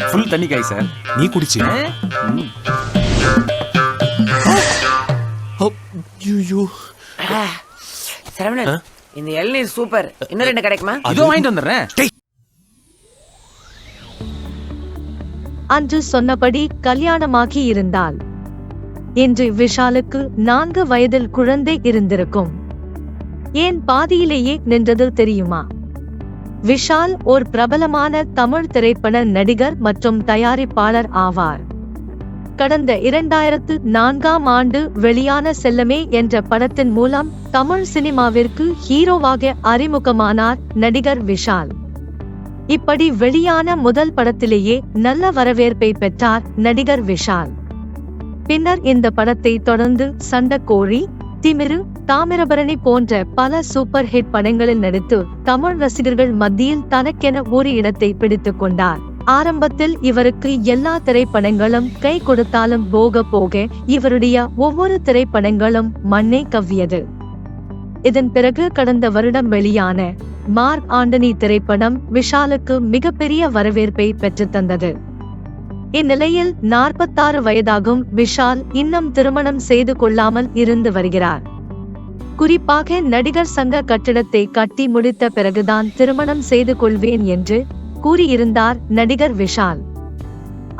Full தண்ணி காய் sir. நீ குடிச்சு சரவணன், இந்த இளநீர் சூப்பர். இன்னும் 2 கிடைக்குமா? இதோ வாங்கிட்டு வந்துடுறேன். அன்று சொன்னபடி கல்யாணமாகி இருந்தால் இன்று விஷாலுக்கு 4 வயதில் குழந்தை இருந்திருக்கும். ஏன் பாதியிலேயே நின்றது தெரியுமா? விஷால் ஒரு பிரபலமான தமிழ் திரைப்பட நடிகர் மற்றும் தயாரிப்பாளர் ஆவார். கடந்த 2004ஆம் ஆண்டு வெளியான செல்லமே என்ற படத்தின் மூலம் தமிழ் சினிமாவிற்கு ஹீரோவாக அறிமுகமானார் நடிகர் விஷால். இப்படி வெளியான முதல் படத்திலேயே நல்ல வரவேற்பை பெற்றார் நடிகர் விஷால். பின்னர் இந்த படத்தை தொடர்ந்து சண்டக்கோழி, திமிரு, தாமிரபரணி போன்ற பல சூப்பர் ஹிட் படங்களில் நடித்து தமிழ் ரசிகர்கள் மத்தியில் தனக்கென ஒரு இடத்தை பிடித்துக் கொண்டார். ஆரம்பத்தில் இவருக்கு எல்லா திரைப்படங்களும் கை கொடுத்தாலும் போக போக இவருடைய ஒவ்வொரு திரைப்படங்களும் மண்ணை கவ்வியது. இதன் பிறகு கடந்த வருடம் வெளியான மார்க் ஆண்டனி திரைப்படம் விஷாலுக்கு மிகப்பெரிய வரவேற்பை பெற்றுத்தந்தது. இந்நிலையில் 46 வயதாகும் விஷால் இன்னும் திருமணம் செய்து கொள்ளாமல் இருந்து வருகிறார். குறிப்பாக நடிகர் சங்க கட்டிடத்தை கட்டி முடித்த பிறகுதான் திருமணம் செய்து கொள்வேன் என்று கூறியிருந்தார் நடிகர் விஷால்.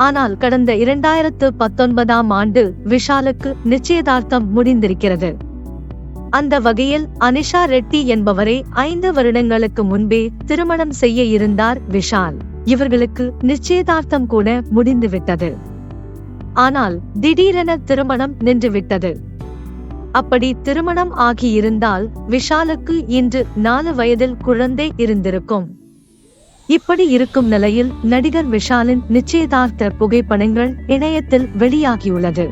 ஆனால் கடந்த 2019ஆம் ஆண்டு விஷாலுக்கு நிச்சயதார்த்தம் முடிந்திருக்கிறது. அந்த வகையில் அனிஷா ரெட்டி என்பவரை 5 வருடங்களுக்கு முன்பே திருமணம் செய்ய இருந்தார் விஷால். இவர்களுக்கு நிச்சயதார்த்தம் கூட முடிந்துவிட்டது. ஆனால் திடீரென திருமணம் நின்றுவிட்டது. அப்படி திருமணம் ஆகியிருந்தால் விஷாலுக்கு இன்று 4 வயதில் குழந்தை இருந்திருக்கும். இப்படி இருக்கும் நிலையில் நடிகர் விஷாலின் நிச்சயதார்த்த புகைப்படங்கள் இணையத்தில் வெளியாகியுள்ளது.